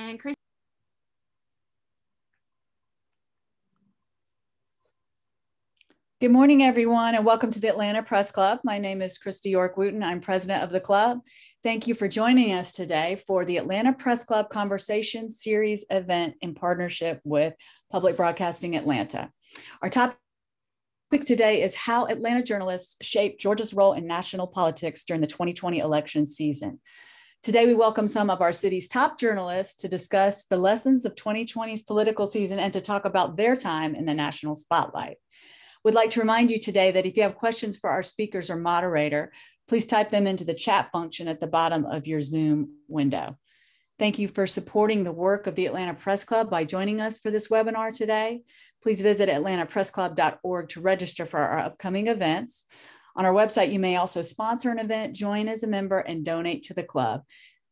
and Chris. Good morning, everyone, and welcome to the Atlanta Press Club. My name is Christy York Wooten. I'm president of the club. Thank you for joining us today for the Atlanta Press Club Conversation Series event in partnership with Public Broadcasting Atlanta. Our topic today is how Atlanta journalists shaped Georgia's role in national politics during the 2020 election season. Today, we welcome some of our city's top journalists to discuss the lessons of 2020's political season and to talk about their time in the national spotlight. We'd like to remind you today that if you have questions for our speakers or moderator, please type them into the chat function at the bottom of your Zoom window. Thank you for supporting the work of the Atlanta Press Club by joining us for this webinar today. Please visit atlantapressclub.org to register for our upcoming events. On our website, you may also sponsor an event, join as a member, and donate to the club.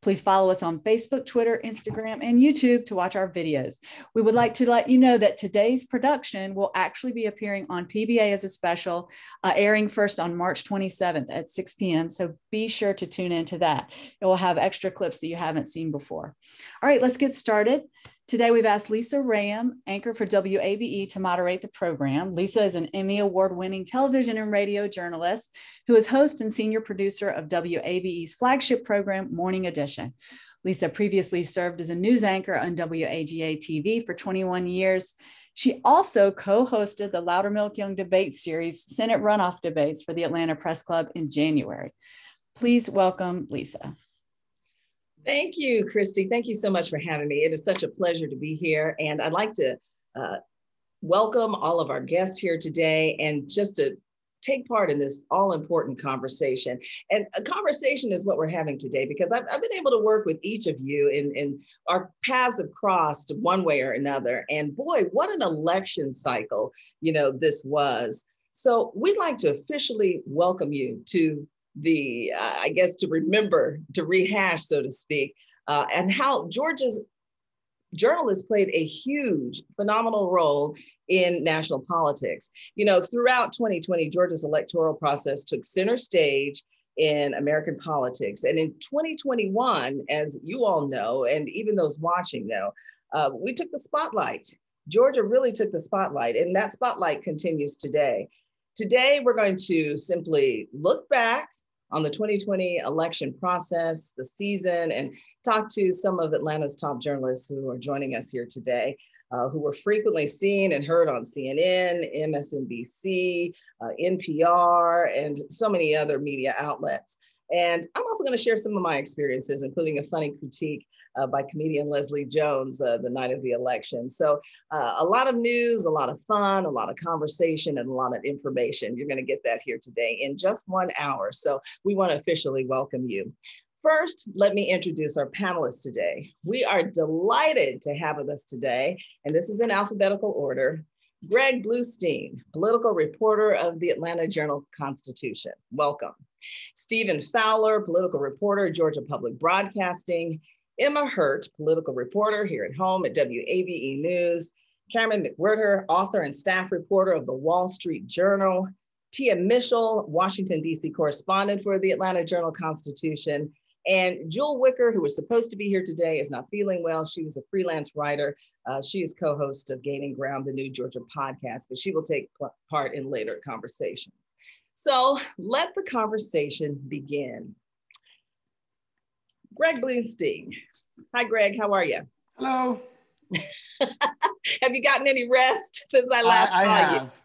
Please follow us on Facebook, Twitter, Instagram, and YouTube to watch our videos. We would like to let you know that today's production will actually be appearing on PBA as a special, airing first on March 27th at 6 p.m. So be sure to tune into that. It will have extra clips that you haven't seen before. All right, let's get started. Today, we've asked Lisa Rayam, anchor for WABE, to moderate the program. Lisa is an Emmy Award-winning television and radio journalist who is host and senior producer of WABE's flagship program, Morning Edition. Lisa previously served as a news anchor on WAGA TV for 21 years. She also co-hosted the Loudermilk Young debate series, Senate Runoff Debates, for the Atlanta Press Club in January. Please welcome Lisa. Thank you, Christy. Thank you so much for having me. It is such a pleasure to be here. And I'd like to welcome all of our guests here today and just to take part in this all-important conversation. And a conversation is what we're having today because I've been able to work with each of you and our paths have crossed one way or another. And boy, what an election cycle, this was. So we'd like to officially welcome you to to remember, to rehash, so to speak, and how Georgia's journalists played a huge, phenomenal role in national politics. Throughout 2020, Georgia's electoral process took center stage in American politics. And in 2021, as you all know, and even those watching know, we took the spotlight. Georgia really took the spotlight, and that spotlight continues today. Today, we're going to simply look back on the 2020 election process, the season, and talk to some of Atlanta's top journalists who are joining us here today, who were frequently seen and heard on CNN, MSNBC, NPR, and so many other media outlets. And I'm also going to share some of my experiences, including a funny critique by comedian Leslie Jones the night of the election. So a lot of news, a lot of fun, a lot of conversation, and a lot of information. You're going to get that here today in just 1 hour. So we want to officially welcome you. First, let me introduce our panelists today. We are delighted to have with us today, and this is in alphabetical order, Greg Bluestein, political reporter of the Atlanta Journal-Constitution. Welcome. Stephen Fowler, political reporter, Georgia Public Broadcasting. Emma Hurt, political reporter here at home at WABE News. Cameron McWhirter, author and staff reporter of the Wall Street Journal. Tia Mitchell, Washington, D.C. correspondent for the Atlanta Journal-Constitution. And Jewel Wicker, who was supposed to be here today, is not feeling well. She was a freelance writer. She is co-host of Gaining Ground, the new Georgia podcast, but she will take part in later conversations. So let the conversation begin. Greg Bluestein. Hi, Greg. How are you? Hello. Have you gotten any rest since I last saw you? I have.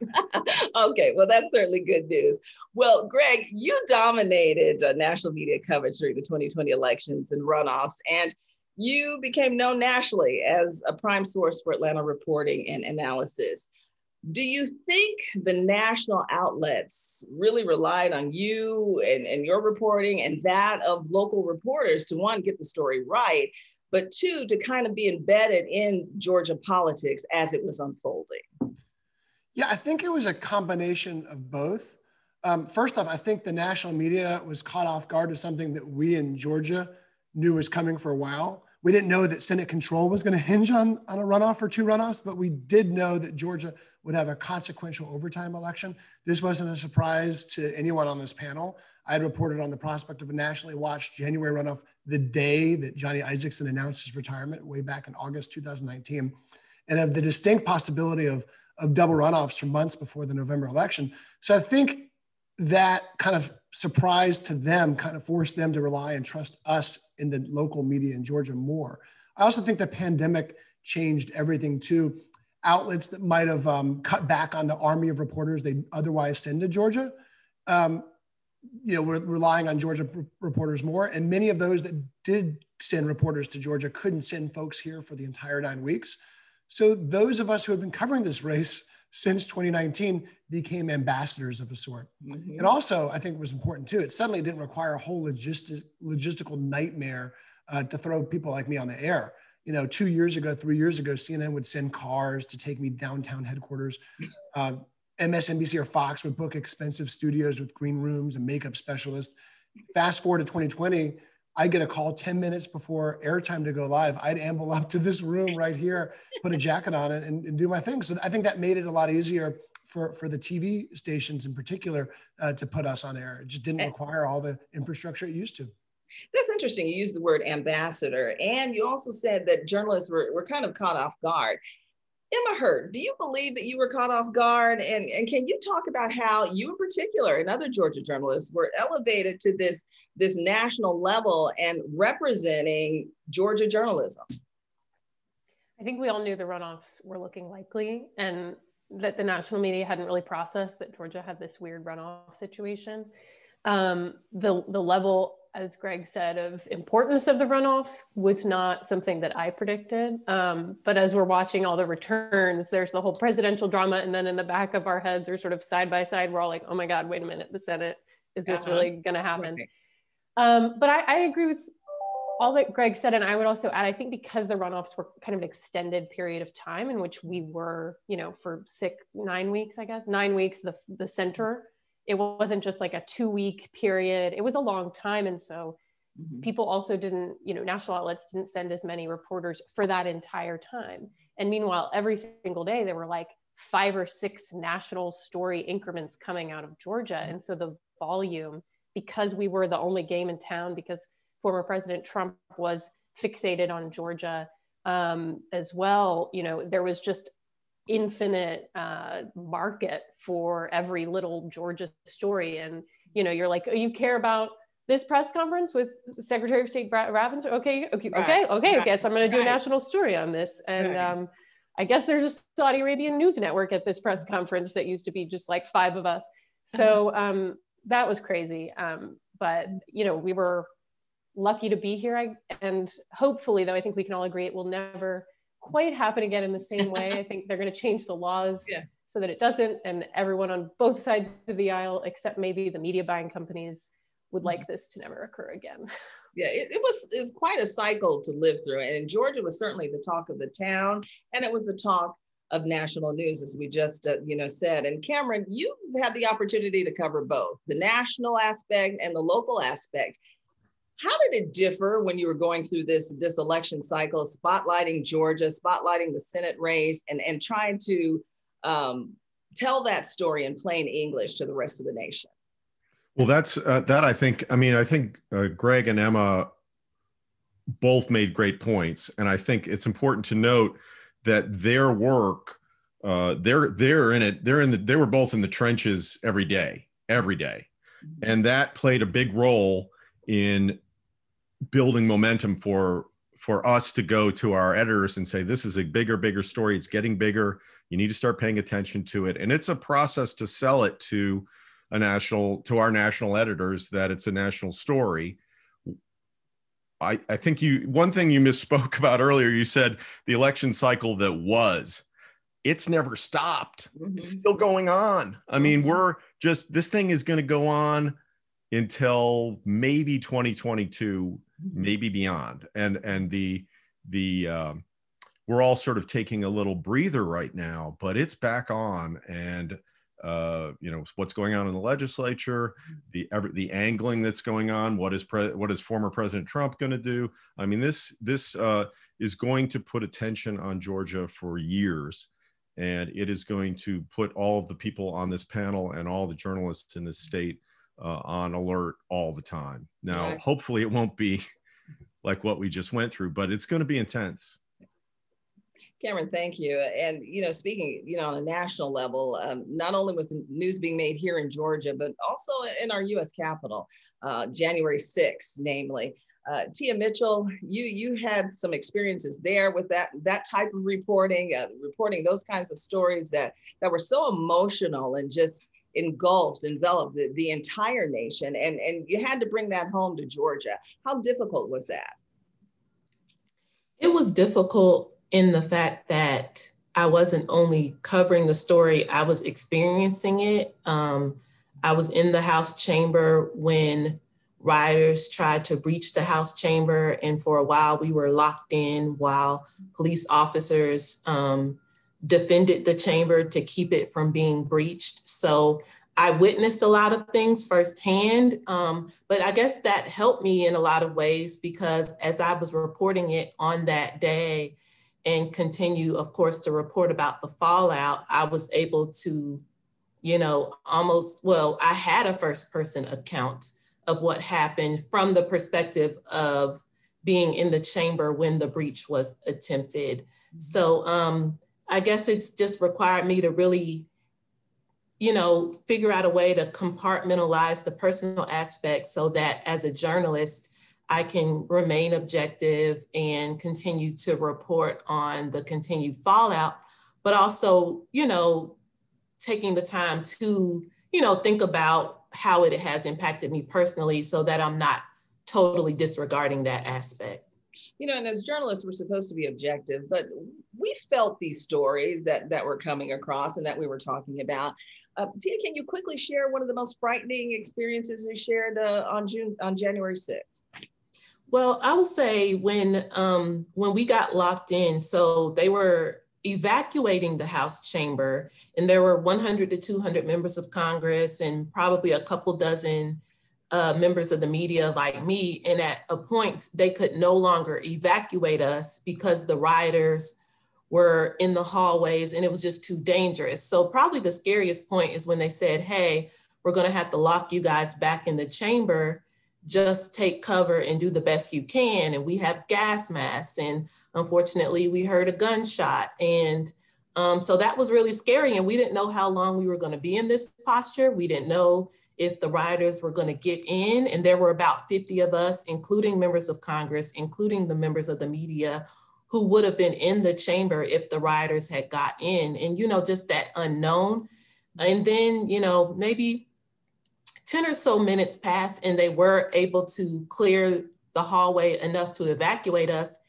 Okay, well, that's certainly good news. Well, Greg, you dominated national media coverage during the 2020 elections and runoffs, and you became known nationally as a prime source for Atlanta reporting and analysis. Do you think the national outlets really relied on you and your reporting and that of local reporters to, one, get the story right, but two, to kind of be embedded in Georgia politics as it was unfolding? Yeah, I think it was a combination of both. First off, I think the national media was caught off guard to something that we in Georgia knew was coming for a while, We didn't know that Senate control was going to hinge on a runoff or two runoffs, but we did know that Georgia would have a consequential overtime election. This wasn't a surprise to anyone on this panel. I had reported on the prospect of a nationally watched January runoff the day that Johnny Isakson announced his retirement way back in August 2019, and of the distinct possibility of double runoffs for months before the November election. So I think that kind of surprise to them kind of forced them to rely and trust us in the local media in Georgia more. I also think the pandemic changed everything too. Outlets that might have cut back on the army of reporters they otherwise send to Georgia, we're relying on Georgia reporters more. And many of those that did send reporters to Georgia couldn't send folks here for the entire 9 weeks. So those of us who have been covering this race since 2019 became ambassadors of a sort. Mm-hmm. And also, I think it was important too, it suddenly didn't require a whole logistical nightmare to throw people like me on the air. 2 years ago, 3 years ago, CNN would send cars to take me downtown headquarters. MSNBC or Fox would book expensive studios with green rooms and makeup specialists. Fast forward to 2020, I get a call 10 minutes before airtime to go live. I'd amble up to this room right here, put a jacket on it and do my thing. So I think that made it a lot easier for the TV stations in particular to put us on air. It just didn't require all the infrastructure it used to. That's interesting. You used the word ambassador, and you also said that journalists were kind of caught off guard. Emma Hurt, do you believe that you were caught off guard? And can you talk about how you in particular and other Georgia journalists were elevated to this national level and representing Georgia journalism? I think we all knew the runoffs were looking likely and that the national media hadn't really processed that Georgia had this weird runoff situation. The level, as Greg said, of importance of the runoffs was not something that I predicted. But as we're watching all the returns, there's the whole presidential drama. And then in the back of our heads, we're sort of side by side. We're all like, oh my God, wait a minute, the Senate, is this really going to happen? Right. But I agree with all that Greg said. And I would also add, I think because the runoffs were kind of an extended period of time in which we were, for 9 weeks, I guess, 9 weeks, the center. It wasn't just like a 2-week period. It was a long time. And so people also didn't, national outlets didn't send as many reporters for that entire time. And meanwhile, every single day, there were like 5 or 6 national story increments coming out of Georgia. And so the volume, because we were the only game in town, because former President Trump was fixated on Georgia as well, there was just infinite market for every little Georgia story. And, you're like, oh, you care about this press conference with Secretary of State Ravens? Okay. I guess I'm going to do a national story on this. And I guess there's a Saudi Arabian news network at this press conference that used to be just like 5 of us. So that was crazy. But, we were lucky to be here. And hopefully, though, I think we can all agree it will never quite happen again in the same way. I think they're going to change the laws so that it doesn't, and everyone on both sides of the aisle, except maybe the media buying companies, would like this to never occur again. Yeah, it was quite a cycle to live through. And Georgia was certainly the talk of the town, and it was the talk of national news, as we just said. And Cameron, you had the opportunity to cover both the national aspect and the local aspect. How did it differ when you were going through this election cycle, spotlighting Georgia, spotlighting the Senate race, and trying to tell that story in plain English to the rest of the nation? Well, that's that. I think Greg and Emma both made great points, and I think it's important to note that their work, they're in it. They were both in the trenches every day, and that played a big role in building momentum for us to go to our editors and say, this is a bigger story. It's getting bigger. You need to start paying attention to it. And it's a process to sell it to our national editors that it's a national story. I think one thing you misspoke about earlier, you said the election cycle that was. It's never stopped. Mm-hmm. It's still going on. I mean, this thing is going to go on until maybe 2022, maybe beyond. And we're all sort of taking a little breather right now, but it's back on. And what's going on in the legislature, the angling that's going on. What is former President Trump going to do? I mean, this is going to put attention on Georgia for years, and it is going to put all of the people on this panel and all the journalists in this state on alert all the time. Now, hopefully, it won't be like what we just went through, but it's going to be intense. Cameron, thank you. And, speaking, on a national level, not only was the news being made here in Georgia, but also in our U.S. Capitol, January 6th, namely. Tia Mitchell, you had some experiences there with that type of reporting those kinds of stories that were so emotional and just enveloped the entire nation. And you had to bring that home to Georgia. How difficult was that? It was difficult in the fact that I wasn't only covering the story, I was experiencing it. I was in the House chamber when rioters tried to breach the House chamber. And for a while we were locked in while police officers defended the chamber to keep it from being breached. So I witnessed a lot of things firsthand, but I guess that helped me in a lot of ways because as I was reporting it on that day and continue, of course, to report about the fallout, I was able to, I had a first person account of what happened from the perspective of being in the chamber when the breach was attempted. So I guess it's just required me to really, figure out a way to compartmentalize the personal aspects so that as a journalist, I can remain objective and continue to report on the continued fallout, but also, taking the time to, think about how it has impacted me personally so that I'm not totally disregarding that aspect. And as journalists, we're supposed to be objective, but we felt these stories that were coming across and that we were talking about. Tia, can you quickly share one of the most frightening experiences you shared on January 6th? Well, I would say when we got locked in, so they were evacuating the House chamber, and there were 100 to 200 members of Congress and probably a couple dozen members of the media like me. And at a point, they could no longer evacuate us because the rioters were in the hallways and it was just too dangerous. So probably the scariest point is when they said, hey, we're going to have to lock you guys back in the chamber. Just take cover and do the best you can. And we have gas masks. And unfortunately, we heard a gunshot. And so that was really scary. And we didn't know how long we were going to be in this posture. We didn't know if the rioters were going to get in. And there were about 50 of us, including members of Congress, including the members of the media, who would have been in the chamber if the rioters had got in. And, just that unknown. And then, maybe 10 or so minutes passed and they were able to clear the hallway enough to evacuate us.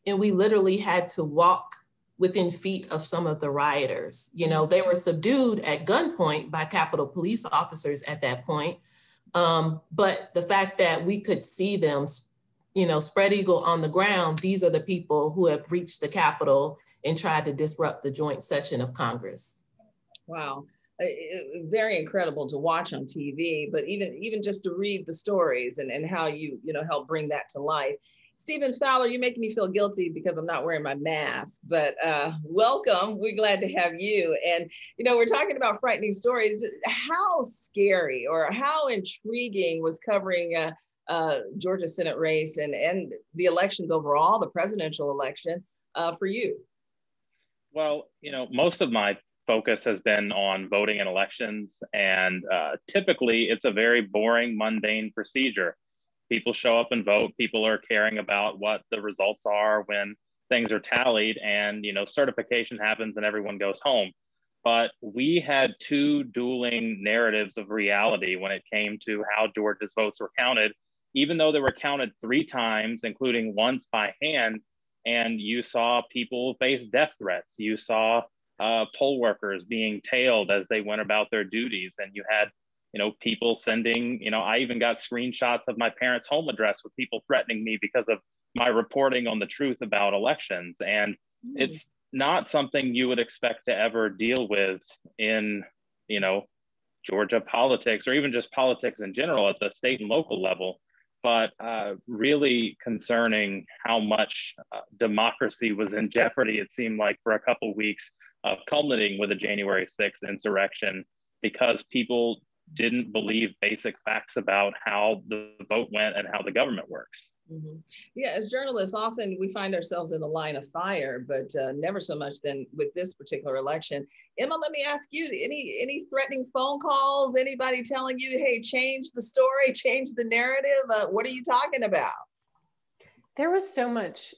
And we literally had to walk within feet of some of the rioters. They were subdued at gunpoint by Capitol Police officers at that point. But the fact that we could see them, spread eagle on the ground, these are the people who have reached the Capitol and tried to disrupt the joint session of Congress. Wow. Very incredible to watch on TV, but even just to read the stories and how you help bring that to life. Stephen Fowler, you're making me feel guilty because I'm not wearing my mask, but welcome. We're glad to have you. And, we're talking about frightening stories. How scary or how intriguing was covering Georgia Senate race and the elections overall, the presidential election for you? Well, most of my focus has been on voting in elections. And typically it's a very boring, mundane procedure. People show up and vote. People are caring about what the results are when things are tallied and, certification happens and everyone goes home. But we had two dueling narratives of reality when it came to how Georgia's votes were counted, even though they were counted 3 times, including once by hand. And you saw people face death threats. You saw poll workers being tailed as they went about their duties. And you had, people sending, I even got screenshots of my parents' home address with people threatening me because of my reporting on the truth about elections. And it's not something you would expect to ever deal with in, you know, Georgia politics, or even just politics in general at the state and local level, but really concerning how much democracy was in jeopardy, it seemed like, for a couple of weeks, culminating with the January 6th insurrection, because people didn't believe basic facts about how the vote went and how the government works. Mm-hmm. Yeah, as journalists, often we find ourselves in the line of fire, but never so much than with this particular election. Emma, let me ask you, any threatening phone calls, anybody telling you, hey, change the story, change the narrative? What are you talking about? There was so much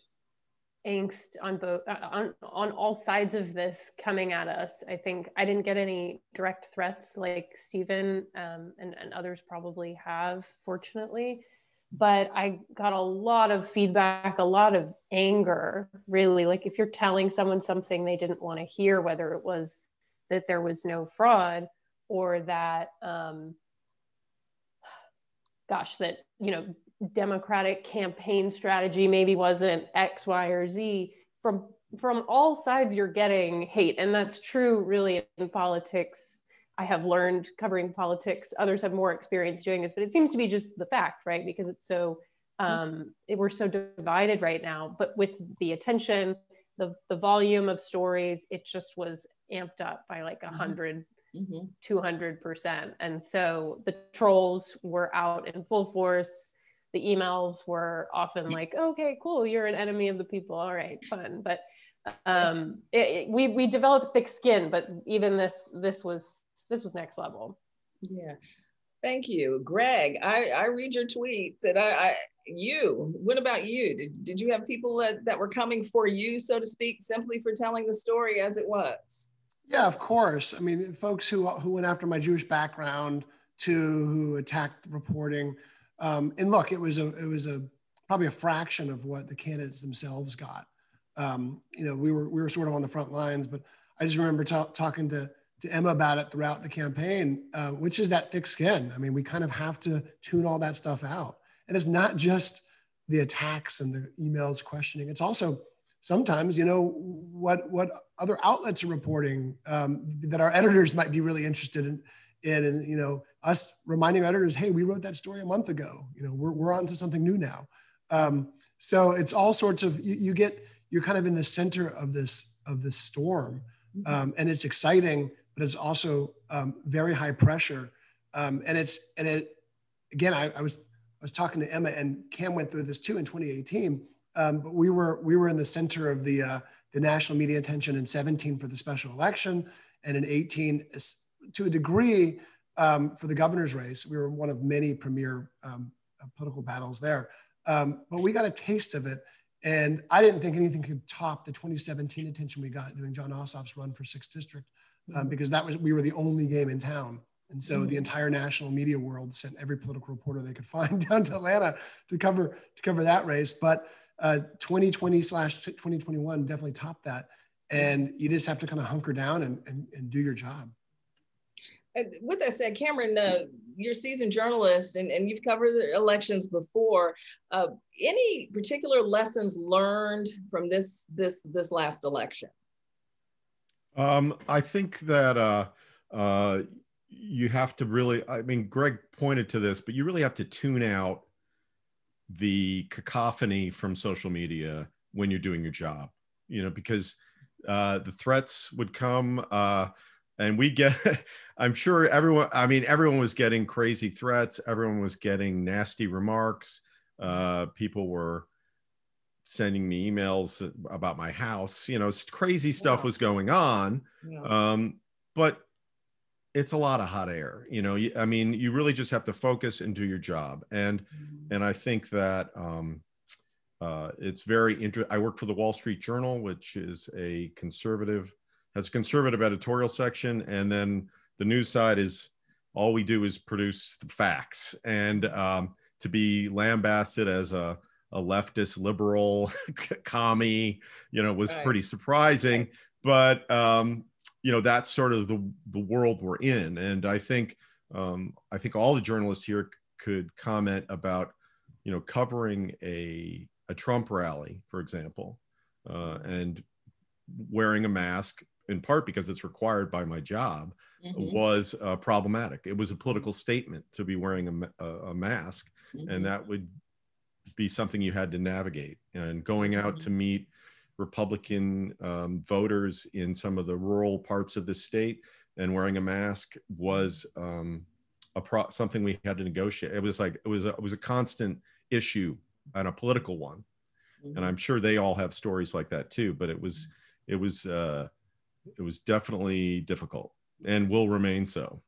angst on both on all sides of this coming at us. I think I didn't get any direct threats like Stephen and others probably have, fortunately, but I got a lot of feedback, a lot of anger, really. Like, if you're telling someone something they didn't want to hear, whether it was that there was no fraud, or that that, you know, Democratic campaign strategy maybe wasn't X, Y, or Z. From all sides, you're getting hate. And that's true really in politics. I have learned covering politics. Others have more experience doing this, but it seems to be just the fact, right? Because it's so, we're so divided right now. But with the attention, the volume of stories, it just was amped up by like 100, 200%. And so the trolls were out in full force. The emails were often like, okay, cool, you're an enemy of the people. All right, fun. But we developed thick skin, but even this was next level. Yeah, thank you, Greg. I read your tweets, and what about you? Did you have people that were coming for you, so to speak, simply for telling the story as it was? Yeah, of course. I mean, folks who went after my Jewish background, who attacked the reporting. And look, it was probably a fraction of what the candidates themselves got. You know, we were sort of on the front lines, but I just remember talking to Emma about it throughout the campaign, which is that thick skin. I mean, we kind of have to tune all that stuff out. And it's not just the attacks and the emails questioning. It's also sometimes, you know, what other outlets are reporting that our editors might be really interested in. And, you know, us reminding editors, hey, we wrote that story a month ago. You know, we're on to something new now. So it's all sorts of, you're kind of in the center of this storm, and it's exciting, but it's also very high pressure. Again, I was talking to Emma, and Cam went through this too in 2018. But we were in the center of the national media attention in 17 for the special election, and in 18 to a degree for the governor's race. We were one of many premier political battles there, but we got a taste of it, and I didn't think anything could top the 2017 attention we got doing Jon Ossoff's run for 6th district, because we were the only game in town. And so the entire national media world sent every political reporter they could find down to Atlanta to cover that race. But 2020/2021 definitely topped that. And you just have to kind of hunker down and do your job. With that said, Cameron, you're a seasoned journalist, and you've covered the elections before. Any particular lessons learned from this last election? I think that you have to really, I mean, Greg pointed to this, but you really have to tune out the cacophony from social media when you're doing your job, you know, because the threats would come and we get, I'm sure everyone was getting crazy threats. Everyone was getting nasty remarks. People were sending me emails about my house, you know, crazy stuff was going on. But it's a lot of hot air, you know. I mean, you really just have to focus and do your job. And I think that it's very interesting. I work for the Wall Street Journal, which is has a conservative editorial section. And then the news side is all we do is produce the facts. And to be lambasted as a leftist liberal commie, you know, was pretty surprising. But you know, that's sort of the world we're in. And I think all the journalists here could comment about, you know, covering a Trump rally, for example, and wearing a mask, in part because it's required by my job, was problematic. It was a political statement to be wearing a mask, and that would be something you had to navigate. And going out to meet Republican voters in some of the rural parts of the state and wearing a mask was something we had to negotiate. It was like it was a constant issue and a political one, and I'm sure they all have stories like that too. But it was definitely difficult and will remain so.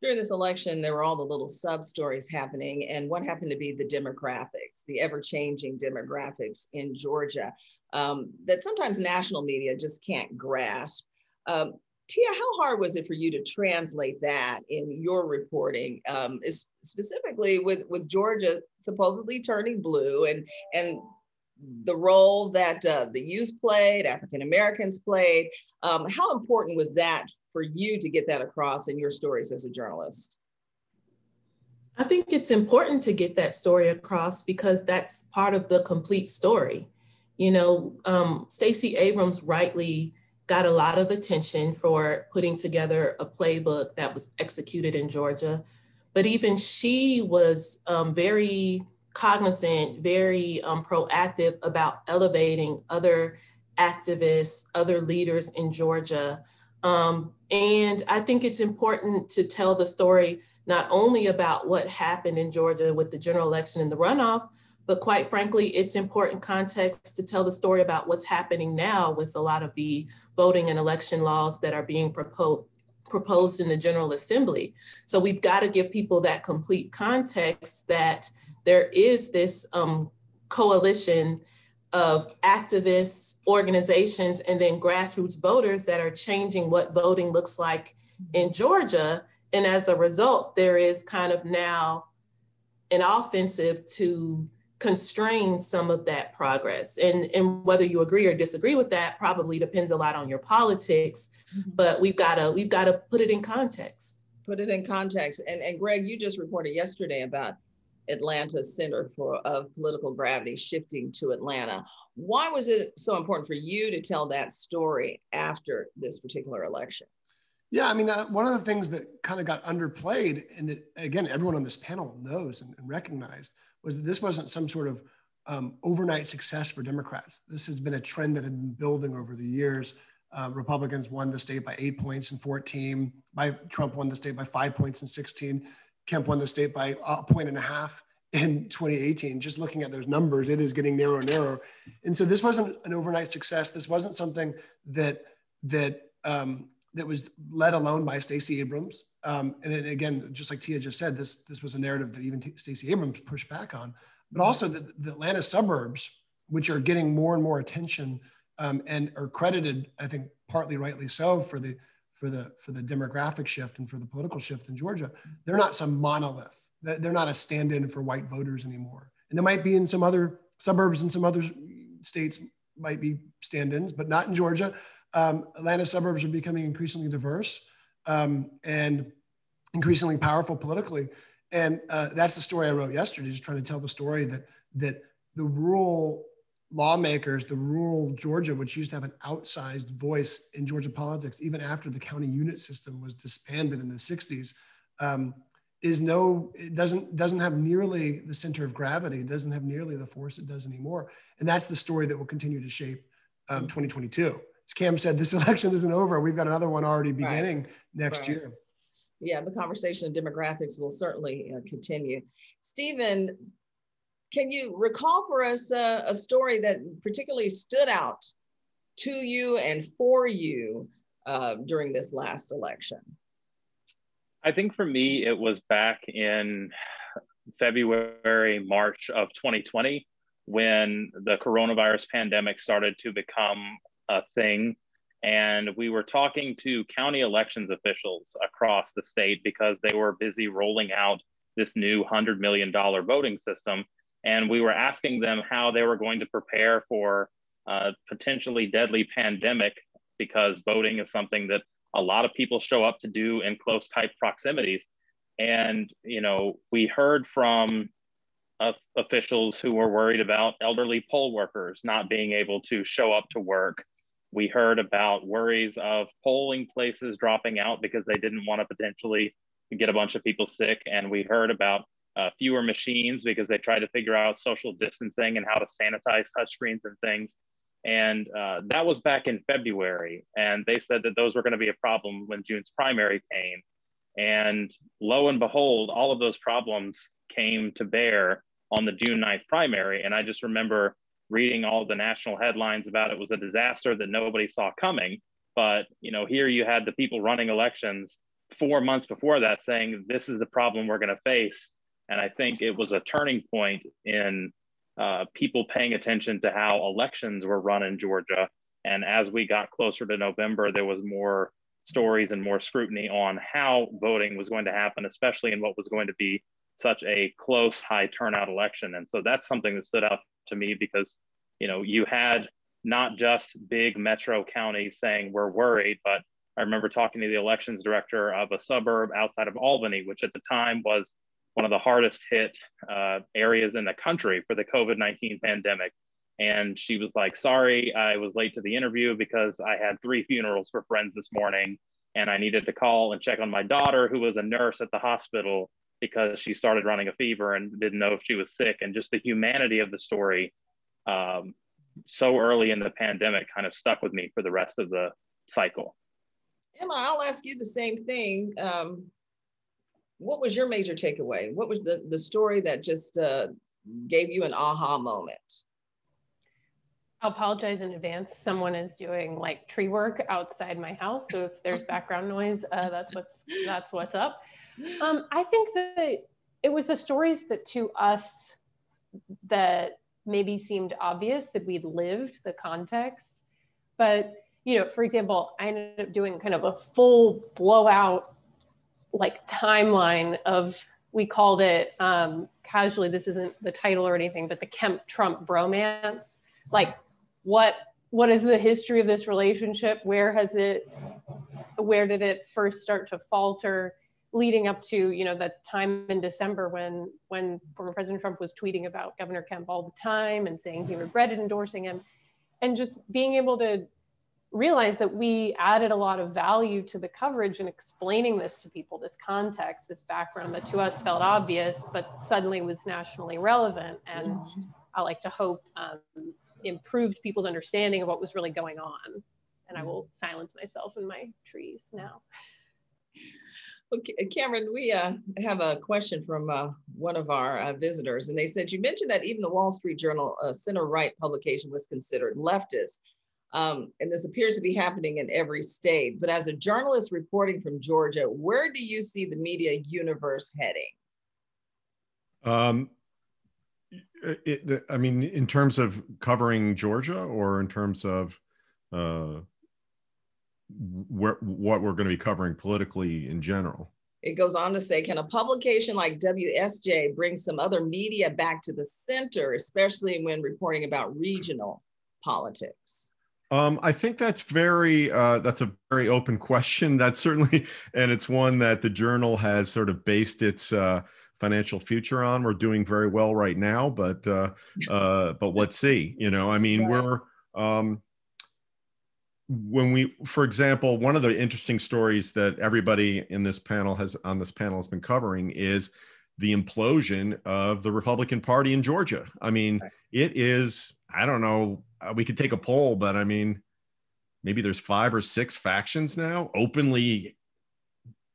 During this election, there were all the little sub stories happening, and one happened to be the demographics, the ever-changing demographics in Georgia that sometimes national media just can't grasp. Tia, how hard was it for you to translate that in your reporting, specifically with Georgia supposedly turning blue and the role that the youth played, African Americans played? How important was that for you to get that across in your stories as a journalist? I think it's important to get that story across because that's part of the complete story. You know, Stacey Abrams rightly got a lot of attention for putting together a playbook that was executed in Georgia, but even she was very cognizant, very proactive about elevating other activists, other leaders in Georgia. And I think it's important to tell the story not only about what happened in Georgia with the general election and the runoff, but quite frankly, it's important context to tell the story about what's happening now with a lot of the voting and election laws that are being proposed in the General Assembly. So we've got to give people that complete context that there is this coalition of activists, organizations, and then grassroots voters that are changing what voting looks like in Georgia. And as a result, there is kind of now an offensive to constrain some of that progress. And whether you agree or disagree with that probably depends a lot on your politics, but we've got to put it in context. Put it in context. And Greg, you just reported yesterday about Atlanta's Center of Political Gravity shifting to Atlanta. Why was it so important for you to tell that story after this particular election? Yeah, I mean, one of the things that kind of got underplayed and that, again, everyone on this panel knows and recognized was that this wasn't some sort of overnight success for Democrats. This has been a trend that had been building over the years. Republicans won the state by 8 points in 2014. Trump won the state by 5 points in 2016. Kemp won the state by 1.5 points in 2018. Just looking at those numbers, it is getting narrower and narrower. And so this wasn't an overnight success. This wasn't something that was led alone by Stacey Abrams. And it, again, just like Tia just said, this was a narrative that even Stacey Abrams pushed back on, but also the Atlanta suburbs, which are getting more and more attention and are credited, I think, partly rightly so for the demographic shift and for the political shift in Georgia. They're not some monolith. They're not a stand-in for white voters anymore. And they might be in some other suburbs and some other states might be stand-ins, but not in Georgia. Atlanta suburbs are becoming increasingly diverse and increasingly powerful politically. And that's the story I wrote yesterday, just trying to tell the story that the rural lawmakers, the rural Georgia, which used to have an outsized voice in Georgia politics, even after the county unit system was disbanded in the 60s, it doesn't have nearly the center of gravity. It doesn't have nearly the force it does anymore. And that's the story that will continue to shape 2022. As Cam said, this election isn't over. We've got another one already beginning next year. Yeah, the conversation of demographics will certainly continue. Stephen, can you recall for us a story that particularly stood out to you and for you during this last election? I think for me, it was back in February, March of 2020, when the coronavirus pandemic started to become a thing. And we were talking to county elections officials across the state because they were busy rolling out this new $100 million voting system. And we were asking them how they were going to prepare for a potentially deadly pandemic, because voting is something that a lot of people show up to do in close type proximities. And, you know, we heard from officials who were worried about elderly poll workers not being able to show up to work. We heard about worries of polling places dropping out because they didn't want to potentially get a bunch of people sick. And we heard about fewer machines because they tried to figure out social distancing and how to sanitize touchscreens and things. And that was back in February. And they said that those were going to be a problem when June's primary came. And lo and behold, all of those problems came to bear on the June 9th primary. And I just remember reading all the national headlines about it was a disaster that nobody saw coming. But, you know, here you had the people running elections 4 months before that saying, this is the problem we're going to face. And I think it was a turning point in people paying attention to how elections were run in Georgia. And as we got closer to November, there was more stories and more scrutiny on how voting was going to happen, especially in what was going to be such a close, high turnout election. And so that's something that stood out to me because, you know, you had not just big metro counties saying we're worried, but I remember talking to the elections director of a suburb outside of Albany, which at the time was one of the hardest hit areas in the country for the COVID-19 pandemic. And she was like, sorry, I was late to the interview because I had 3 funerals for friends this morning. And I needed to call and check on my daughter, who was a nurse at the hospital, because she started running a fever and didn't know if she was sick. And just the humanity of the story so early in the pandemic kind of stuck with me for the rest of the cycle. Emma, I'll ask you the same thing. What was your major takeaway? What was the story that just gave you an aha moment? I'll apologize in advance. Someone is doing like tree work outside my house. So if there's background noise, that's what's up. I think that it was the stories that to us that maybe seemed obvious that we'd lived the context. But, you know, for example, I ended up doing kind of a full blowout like timeline of, we called it casually, this isn't the title or anything, but the Kemp-Trump bromance. Like what is the history of this relationship? Where did it first start to falter, leading up to, you know, that time in December when former President Trump was tweeting about Governor Kemp all the time and saying he regretted endorsing him, and just being able to realize that we added a lot of value to the coverage and explaining this to people, this context, this background that to us felt obvious, but suddenly was nationally relevant. And I like to hope improved people's understanding of what was really going on. And I will silence myself in my trees now. Okay, Cameron, we have a question from one of our visitors, and they said, you mentioned that even the Wall Street Journal center-right publication was considered leftist. And this appears to be happening in every state. But as a journalist reporting from Georgia, where do you see the media universe heading? I mean, in terms of covering Georgia, or in terms of what we're going to be covering politically in general? It goes on to say, can a publication like WSJ bring some other media back to the center, especially when reporting about regional politics? I think that's a very open question. That's certainly, and it's one that the Journal has sort of based its financial future on. We're doing very well right now, but let's see. You know, I mean, right. For example, one of the interesting stories that everybody in this panel has been covering is the implosion of the Republican Party in Georgia. I mean, it is, I don't know, we could take a poll, but I mean, maybe there's 5 or 6 factions now openly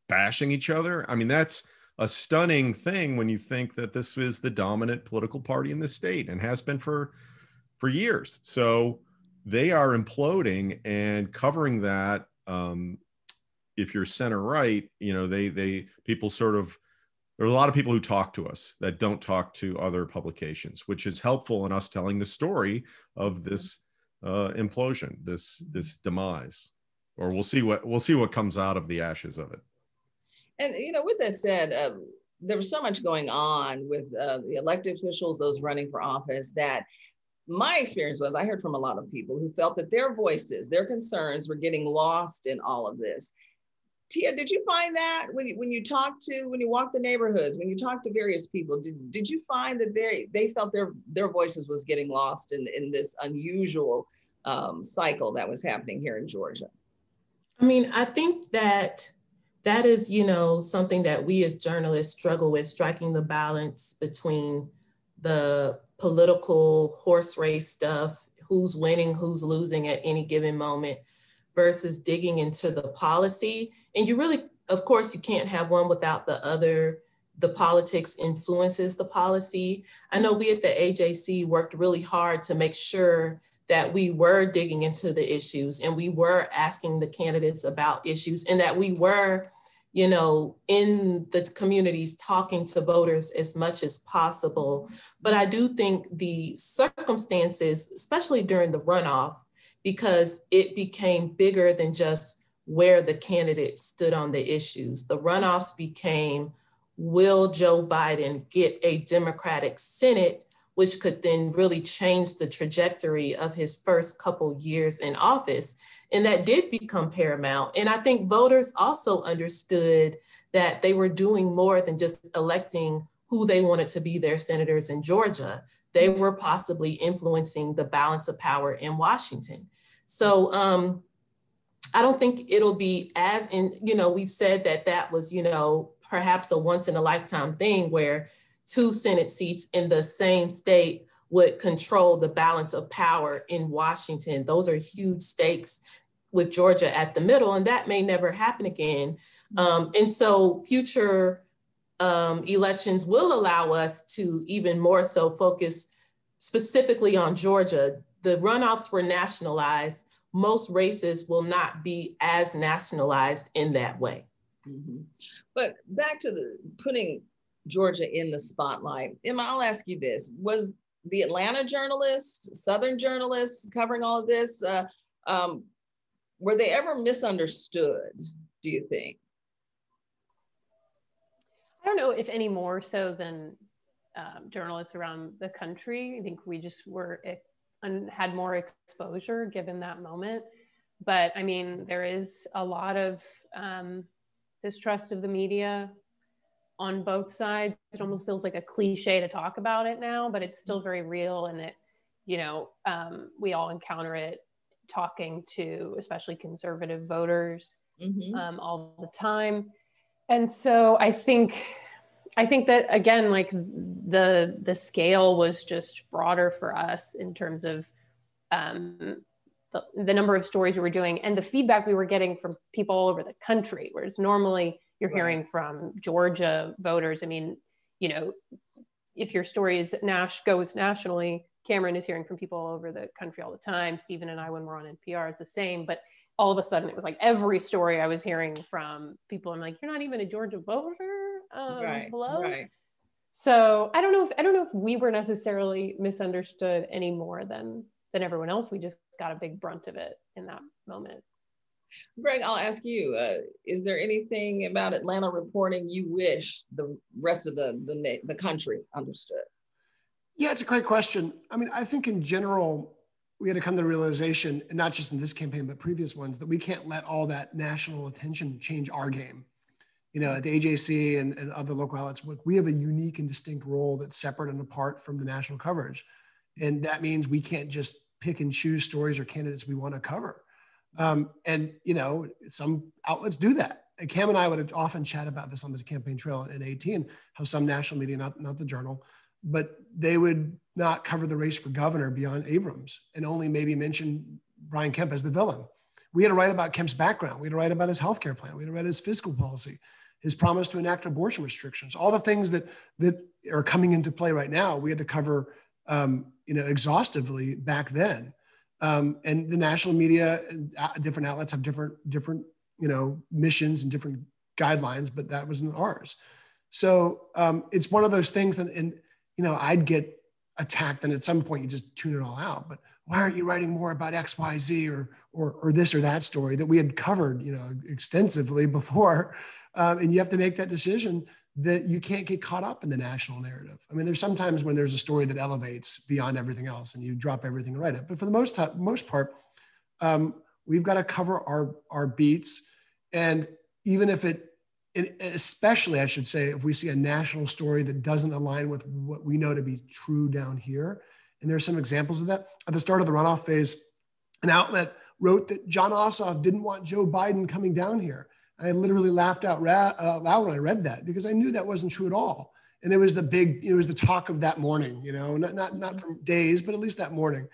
bashing each other. I mean, that's a stunning thing when you think that this is the dominant political party in the state and has been for years. So they are imploding, and covering that, if you're center right, you know, people sort of, there are a lot of people who talk to us that don't talk to other publications, which is helpful in us telling the story of this implosion, this demise. Or we'll see what comes out of the ashes of it. And you know, with that said, there was so much going on with the elected officials, those running for office, that my experience was I heard from a lot of people who felt that their voices, their concerns were getting lost in all of this. Tia, did you find that when you walk the neighborhoods, when you talk to various people, did you find that they felt their voices was getting lost in this unusual cycle that was happening here in Georgia? I mean, I think that that is, you know, something that we as journalists struggle with, striking the balance between the political horse race stuff, who's winning, who's losing at any given moment, versus digging into the policy. And you really, of course, you can't have one without the other. The politics influences the policy. I know we at the AJC worked really hard to make sure that we were digging into the issues and we were asking the candidates about issues, and that we were, you know, in the communities talking to voters as much as possible. But I do think the circumstances, especially during the runoff, because it became bigger than just where the candidates stood on the issues. The runoffs became, will Joe Biden get a Democratic Senate, which could then really change the trajectory of his first couple years in office? And that did become paramount. And I think voters also understood that they were doing more than just electing who they wanted to be their senators in Georgia. They were possibly influencing the balance of power in Washington. So I don't think it'll be as in, you know, we've said that that was, you know, perhaps a once in a lifetime thing where 2 Senate seats in the same state would control the balance of power in Washington. Those are huge stakes with Georgia at the middle, and that may never happen again. And so future elections will allow us to even more so focus specifically on Georgia. The runoffs were nationalized. Most races will not be as nationalized in that way. Mm-hmm. But back to the putting Georgia in the spotlight. Emma, I'll ask you this. Was the Atlanta journalists, Southern journalists covering all of this, were they ever misunderstood, do you think? I don't know if any more so than journalists around the country. I think we just were had more exposure given that moment. But I mean, there is a lot of distrust of the media on both sides. It almost feels like a cliche to talk about it now, but it's still very real. And it, you know, we all encounter it talking to especially conservative voters all the time. And so I think that, again, like the scale was just broader for us in terms of the number of stories we were doing and the feedback we were getting from people all over the country, whereas normally you're hearing from Georgia voters. I mean, you know, if your story is goes nationally, Cameron is hearing from people all over the country all the time. Stephen and I, when we're on NPR, is the same. But all of a sudden, it was like every story I was hearing from people, I'm like, you're not even a Georgia voter. Hello. Right. So I don't know if we were necessarily misunderstood any more than everyone else. We just got a big brunt of it in that moment. Greg, I'll ask you, is there anything about Atlanta reporting you wish the rest of the country understood? Yeah, it's a great question. I mean, I think in general, we had to come to the realization, and not just in this campaign, but previous ones, that we can't let all that national attention change our game. You know, at the AJC and other local outlets, we have a unique and distinct role that's separate and apart from the national coverage. And that means we can't just pick and choose stories or candidates we want to cover. And, you know, some outlets do that. And Cam and I would often chat about this on the campaign trail in 2018, how some national media, not the Journal, but they would not cover the race for governor beyond Abrams and only maybe mention Brian Kemp as the villain. We had to write about Kemp's background. We had to write about his healthcare plan. We had to write his fiscal policy, his promise to enact abortion restrictions, all the things that are coming into play right now. We had to cover, you know, exhaustively back then. And the national media and different outlets have different, you know, missions and different guidelines, but that wasn't ours. So it's one of those things, and you know, I'd get attacked, and at some point you just tune it all out. But why aren't you writing more about X, Y, Z, or this or that story that we had covered, you know, extensively before? And you have to make that decision that you can't get caught up in the national narrative. I mean, there's sometimes when there's a story that elevates beyond everything else, and you drop everything and write it. But for the most part, we've got to cover our beats, and even if especially, I should say, if we see a national story that doesn't align with what we know to be true down here. And there's some examples of that. At the start of the runoff phase, an outlet wrote that John Ossoff didn't want Joe Biden coming down here. I literally laughed out loud when I read that, because I knew that wasn't true at all. And it was it was the talk of that morning, not from days, but at least that morning.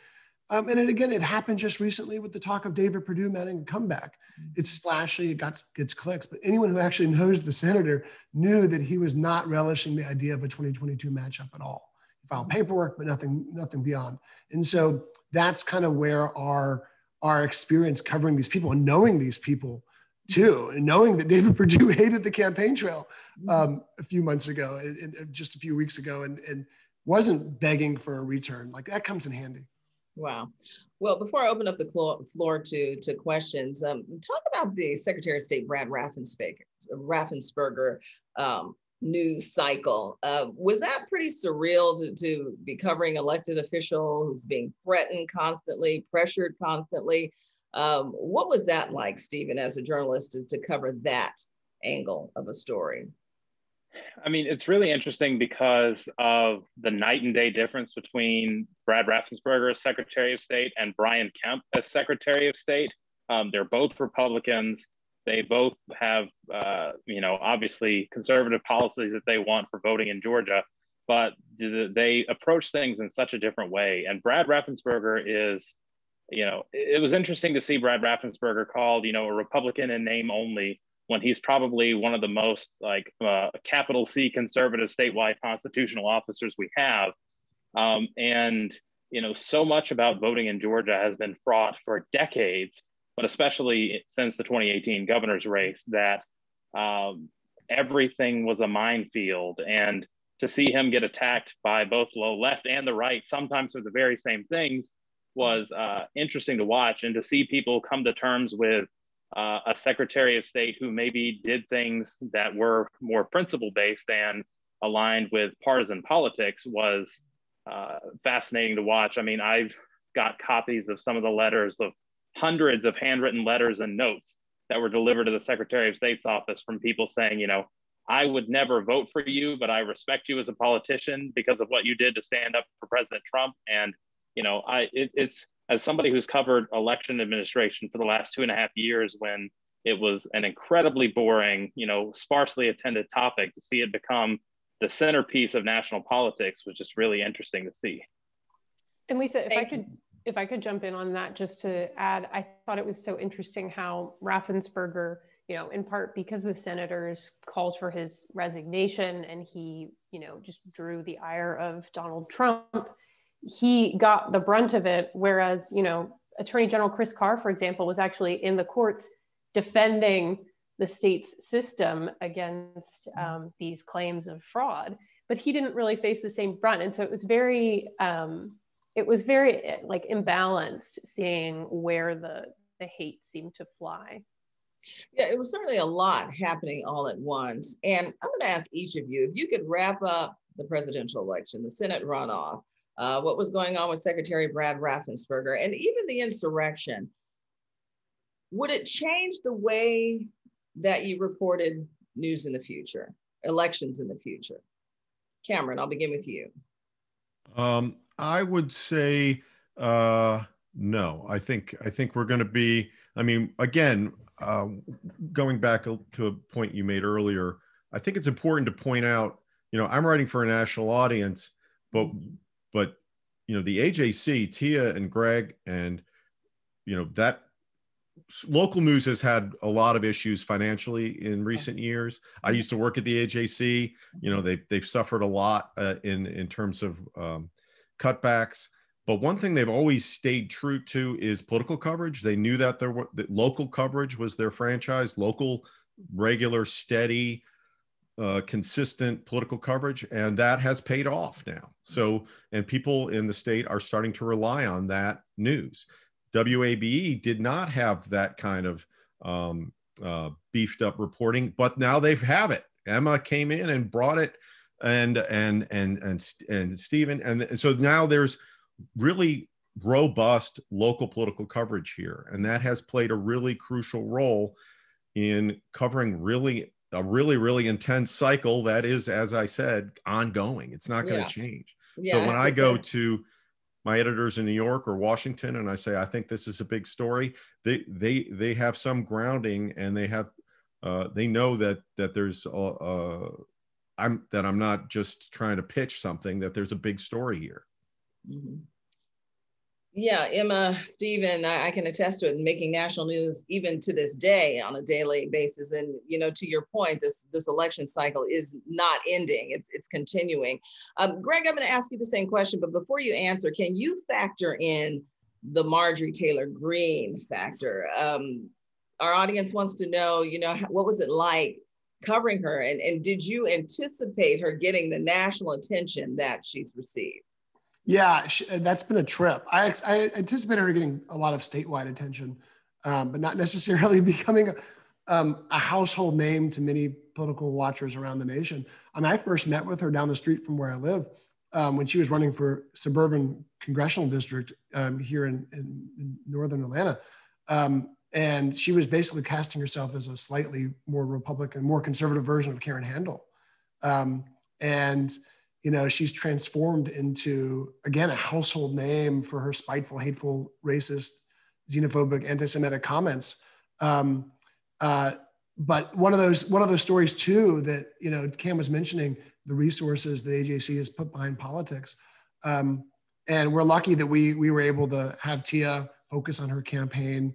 And it happened just recently with the talk of David Perdue mounting a comeback. It's splashy, it gets clicks, but anyone who actually knows the senator knew that he was not relishing the idea of a 2022 matchup at all. He filed paperwork, but nothing beyond. And so that's kind of where our experience covering these people and knowing these people too, and knowing that David Perdue hated the campaign trail a few months ago, and just a few weeks ago, and wasn't begging for a return, like that comes in handy. Wow. Well, before I open up the floor to questions, talk about the Secretary of State Brad Raffensperger news cycle. Was that pretty surreal to be covering elected official who's being threatened constantly, pressured constantly? What was that like, Stephen, as a journalist, to cover that angle of a story? I mean, it's really interesting because of the night and day difference between Brad Raffensperger as Secretary of State and Brian Kemp as Secretary of State. They're both Republicans. They both have, obviously conservative policies that they want for voting in Georgia, but they approach things in such a different way. And Brad Raffensperger is, it was interesting to see Brad Raffensperger called, a Republican in name only, when he's probably one of the most capital C conservative statewide constitutional officers we have. So much about voting in Georgia has been fraught for decades, but especially since the 2018 governor's race, that everything was a minefield. And to see him get attacked by both the left and the right, sometimes for the very same things, was interesting to watch. And to see people come to terms with a Secretary of State who maybe did things that were more principle-based and aligned with partisan politics was fascinating to watch. I mean, I've got copies of some of the letters, of hundreds of handwritten letters and notes that were delivered to the Secretary of State's office from people saying, I would never vote for you, but I respect you as a politician because of what you did to stand up for President Trump. And, it's, as somebody who's covered election administration for the last 2.5 years, when it was an incredibly boring, sparsely attended topic, to see it become the centerpiece of national politics was just really interesting to see. And Lisa, if I could jump in on that, just to add, I thought it was so interesting how Raffensperger, in part because the senators called for his resignation and he, just drew the ire of Donald Trump, he got the brunt of it. Whereas, Attorney General Chris Carr, for example, was actually in the courts defending the state's system against these claims of fraud, but he didn't really face the same brunt. And so it was very imbalanced, seeing where the hate seemed to fly. Yeah, it was certainly a lot happening all at once. And I'm going to ask each of you, if you could wrap up the presidential election, the Senate runoff, what was going on with Secretary Brad Raffensperger, and even the insurrection, would it change the way that you reported news in the future, elections in the future? Cameron, I'll begin with you. I would say no. I think we're going to be, again, going back to a point you made earlier, I think it's important to point out, I'm writing for a national audience, but the AJC, Tia and Greg, and that local news has had a lot of issues financially in recent years. I used to work at the AJC. They've suffered a lot in terms of cutbacks. But one thing they've always stayed true to is political coverage. They knew that that local coverage was their franchise, local, regular, steady, consistent political coverage, and that has paid off now. So, and people in the state are starting to rely on that news. WABE did not have that kind of beefed up reporting, but now they have it. Emma came in and brought it, and Stephen, and so now there's really robust local political coverage here, and that has played a really crucial role in covering a really intense cycle that is, as I said, ongoing. It's not going to change. So when I go to my editors in New York or Washington, and I say, I think this is a big story, they have some grounding, and they know that there's I'm not just trying to pitch something, that there's a big story here. Mm-hmm. Yeah, Emma, Stephen, I can attest to it, making national news even to this day on a daily basis. And, you know, to your point, this election cycle is not ending, it's continuing. Greg, I'm gonna ask you the same question, but before you answer, can you factor in the Marjorie Taylor Greene factor? Our audience wants to know, you know, what was it like covering her? And did you anticipate her getting the national attention that she's received? Yeah, that's been a trip. I anticipated her getting a lot of statewide attention, but not necessarily becoming a household name to many political watchers around the nation. I first met with her down the street from where I live when she was running for suburban congressional district here in northern Atlanta. And she was basically casting herself as a slightly more Republican, more conservative version of Karen Handel. And you know, she's transformed into, again, a household name for her spiteful, hateful, racist, xenophobic, anti-Semitic comments. But one of those stories too that, you know, Cam was mentioning, the resources the AJC has put behind politics. And we're lucky that we were able to have Tia focus on her campaign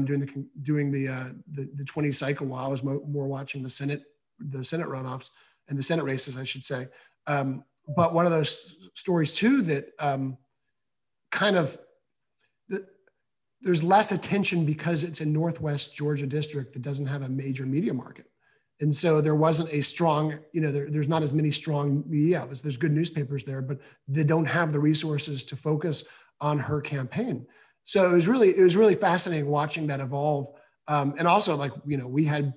during the 20 cycle while I was more watching the Senate runoffs and the Senate races, I should say. But one of those stories too that there's less attention because it's a Northwest Georgia district that doesn't have a major media market. And so there wasn't a strong, you know, there's not as many strong media outlets. There's good newspapers there, but they don't have the resources to focus on her campaign. So it was really fascinating watching that evolve. And also, like, you know, we had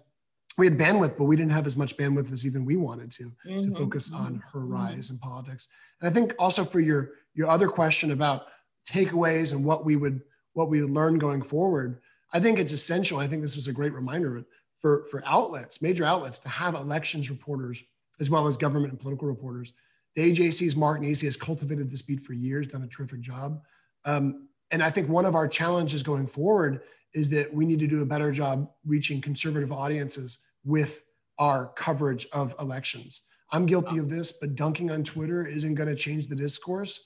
bandwidth, but we didn't have as much bandwidth as even we wanted to focus on her rise in politics. And I think also for your other question about takeaways and what we would learn going forward, I think it's essential. I think this was a great reminder for outlets, major outlets, to have elections reporters as well as government and political reporters. The AJC's Mark Nesi has cultivated this beat for years, done a terrific job. And I think one of our challenges going forward is that we need to do a better job reaching conservative audiences with our coverage of elections. I'm guilty of this, but dunking on Twitter isn't going to change the discourse.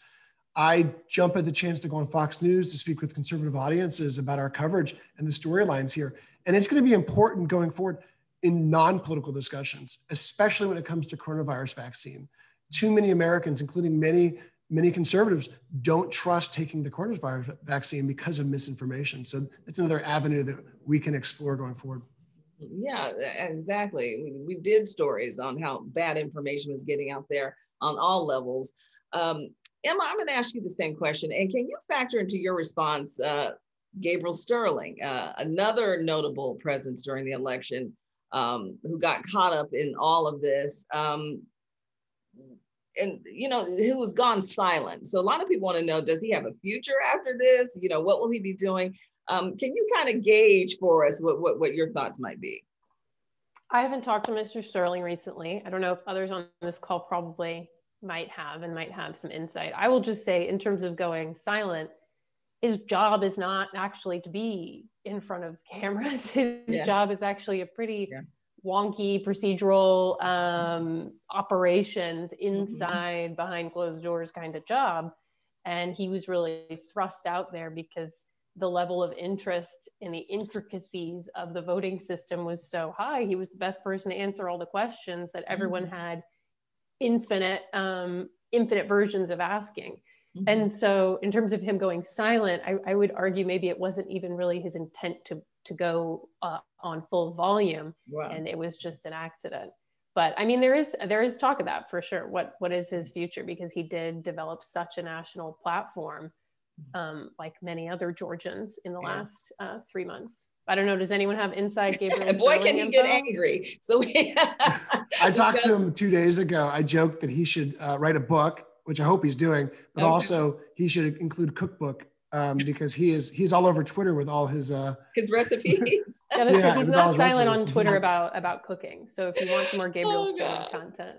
I jump at the chance to go on Fox News to speak with conservative audiences about our coverage and the storylines here. And it's going to be important going forward in non-political discussions, especially when it comes to coronavirus vaccine. Too many Americans, including many conservatives, don't trust taking the coronavirus vaccine because of misinformation. So that's another avenue that we can explore going forward. Yeah, exactly. We did stories on how bad information was getting out there on all levels. Emma, I'm going to ask you the same question. And can you factor into your response Gabriel Sterling, another notable presence during the election who got caught up in all of this? And, you know, who was gone silent. So a lot of people want to know, does he have a future after this? You know, what will he be doing? Can you kind of gauge for us what your thoughts might be? I haven't talked to Mr. Sterling recently. I don't know if others on this call probably might have some insight. I will just say, in terms of going silent, his job is not actually to be in front of cameras. His job is actually a pretty wonky procedural operations inside behind closed doors kind of job. And he was really thrust out there because the level of interest in the intricacies of the voting system was so high. He was the best person to answer all the questions that everyone had infinite versions of asking. And so in terms of him going silent, I would argue maybe it wasn't even really his intent to go on full volume. Wow. And it was just an accident. But I mean, there is talk of that for sure. What is his future? Because he did develop such a national platform, like many other Georgians in the last 3 months. I don't know. Does anyone have inside Gabriel? Boy, can he get angry. So I talked to him 2 days ago. I joked that he should write a book, which I hope he's doing, but also he should include cookbook because he's all over Twitter with all his recipes. He's not silent on Twitter about cooking. So if you want some more Gabriel Sterling content.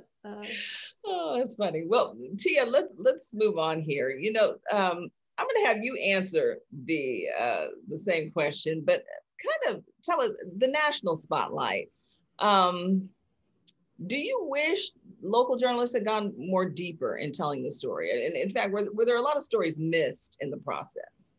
Oh, that's funny. Well, Tia, let's move on here. I'm going to have you answer the same question, but kind of tell us the national spotlight. Do you wish local journalists had gone more deeper in telling the story? And in fact, were there a lot of stories missed in the process?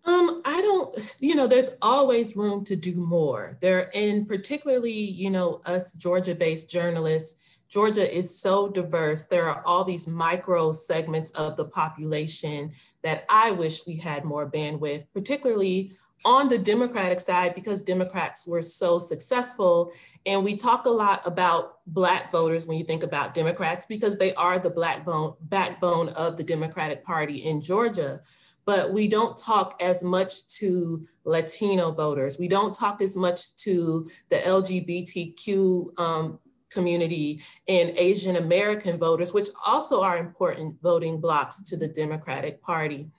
I don't, there's always room to do more there. And particularly, us Georgia-based journalists, Georgia is so diverse. There are all these micro segments of the population that I wish we had more bandwidth, particularly on the Democratic side, because Democrats were so successful. And we talk a lot about Black voters when you think about Democrats, because they are the backbone of the Democratic Party in Georgia. But we don't talk as much to Latino voters. We don't talk as much to the LGBTQ community and Asian American voters, which also are important voting blocs to the Democratic Party.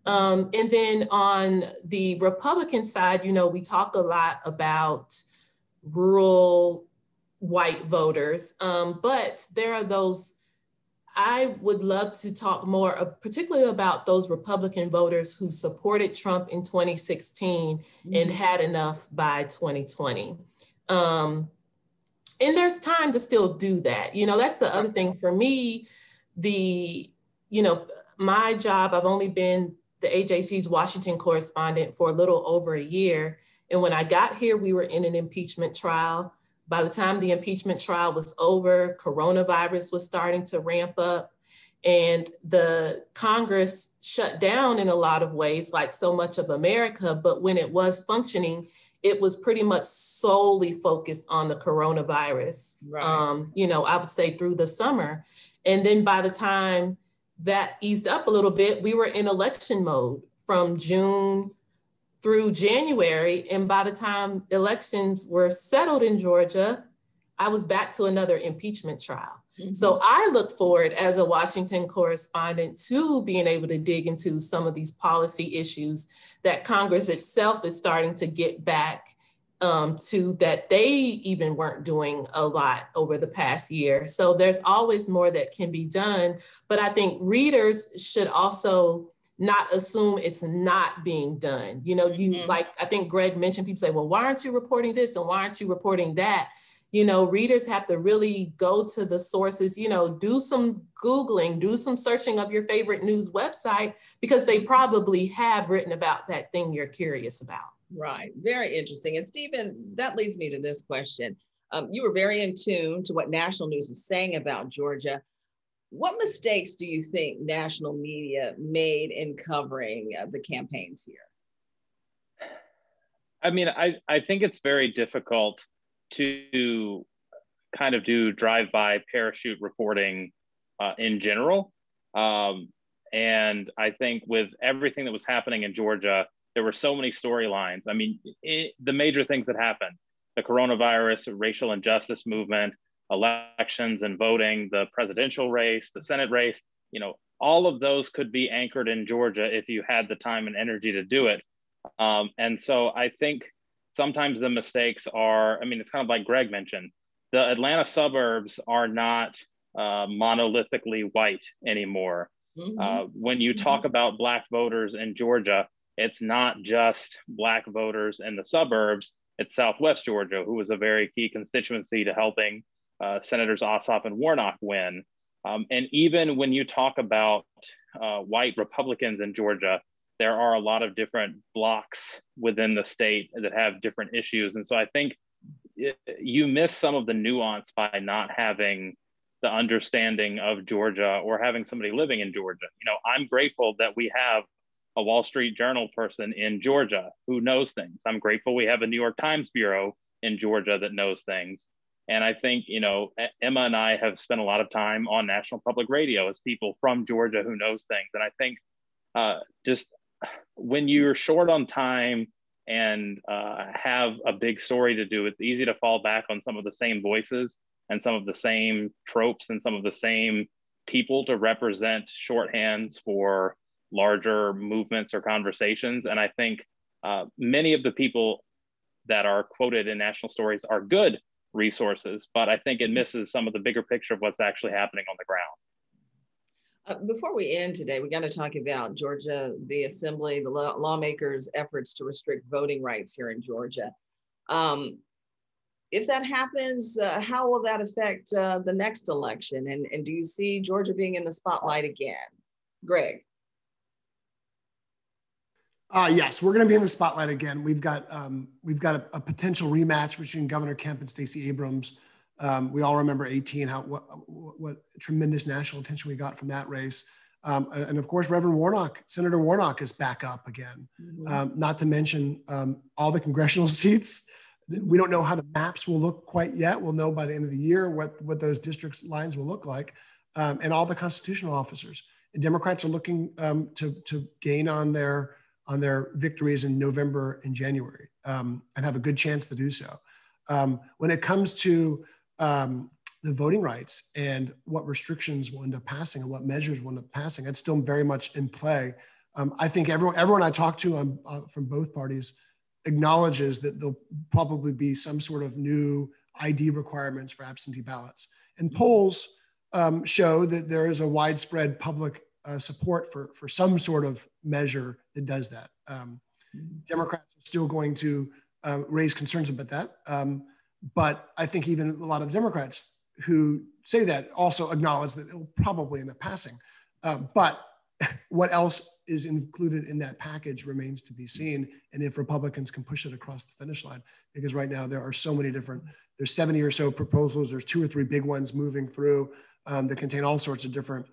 And then on the Republican side, we talk a lot about rural white voters, but there are those. I would love to talk more, particularly about those Republican voters who supported Trump in 2016 and had enough by 2020. And there's time to still do that. That's the other thing for me. My job, I've only been the AJC's Washington correspondent for a little over a year. And when I got here, we were in an impeachment trial. By the time the impeachment trial was over, coronavirus was starting to ramp up, and the Congress shut down in a lot of ways, like so much of America. But when it was functioning, it was pretty much solely focused on the coronavirus, right. I would say through the summer. And then by the time that eased up a little bit, we were in election mode from June through January. And by the time elections were settled in Georgia, I was back to another impeachment trial. Mm-hmm. So I look forward as a Washington correspondent to being able to dig into some of these policy issues that Congress itself is starting to get back to, that they even weren't doing a lot over the past year. So there's always more that can be done. But I think readers should also not assume it's not being done. Like I think Greg mentioned, people say, well, why aren't you reporting this and why aren't you reporting that? Readers have to really go to the sources, do some Googling, do some searching of your favorite news website, because they probably have written about that thing you're curious about. Right, very interesting. And Stephen, that leads me to this question. You were very in tune to what national news was saying about Georgia. What mistakes do you think national media made in covering the campaigns here? I mean, I think it's very difficult to kind of do drive-by parachute reporting in general. And I think with everything that was happening in Georgia, there were so many storylines. I mean, the major things that happened, the coronavirus, racial injustice movement, elections and voting, the presidential race, the Senate race, all of those could be anchored in Georgia if you had the time and energy to do it. And so I think sometimes the mistakes are, it's kind of like Greg mentioned, the Atlanta suburbs are not monolithically white anymore. Mm-hmm. When you talk about Black voters in Georgia, it's not just Black voters in the suburbs, it's Southwest Georgia, who was a very key constituency to helping Senators Ossoff and Warnock win. And even when you talk about white Republicans in Georgia, there are a lot of different blocks within the state that have different issues. And so I think you miss some of the nuance by not having the understanding of Georgia or having somebody living in Georgia. I'm grateful that we have a Wall Street Journal person in Georgia who knows things. I'm grateful we have a New York Times bureau in Georgia that knows things. And I think, Emma and I have spent a lot of time on National Public Radio as people from Georgia who knows things. And I think just when you're short on time and have a big story to do, it's easy to fall back on some of the same voices and some of the same tropes and some of the same people to represent shorthands for larger movements or conversations. And I think many of the people that are quoted in national stories are good resources, but I think it misses some of the bigger picture of what's actually happening on the ground. Before we end today, we got to talk about Georgia, the assembly, the lawmakers' efforts to restrict voting rights here in Georgia. If that happens, how will that affect the next election? And do you see Georgia being in the spotlight again? Greg. Yes, we're going to be in the spotlight again. We've got a potential rematch between Governor Kemp and Stacey Abrams. We all remember 18, what tremendous national attention we got from that race. And of course, Senator Warnock is back up again. Mm-hmm. Not to mention all the congressional seats. We don't know how the maps will look quite yet. We'll know by the end of the year what those district lines will look like, and all the constitutional officers. And Democrats are looking to gain on their victories in November and January, and have a good chance to do so. When it comes to the voting rights and what restrictions will end up passing and what measures will end up passing, that's still very much in play. I think everyone I talk to from both parties acknowledges that there'll probably be some sort of new ID requirements for absentee ballots. And polls show that there is a widespread public support for some sort of measure that does that. Democrats are still going to raise concerns about that. But I think even a lot of the Democrats who say that also acknowledge that it will probably end up passing. But what else is included in that package remains to be seen. And if Republicans can push it across the finish line, because right now there are so many there's 70 or so proposals. There's 2 or 3 big ones moving through that contain all sorts of different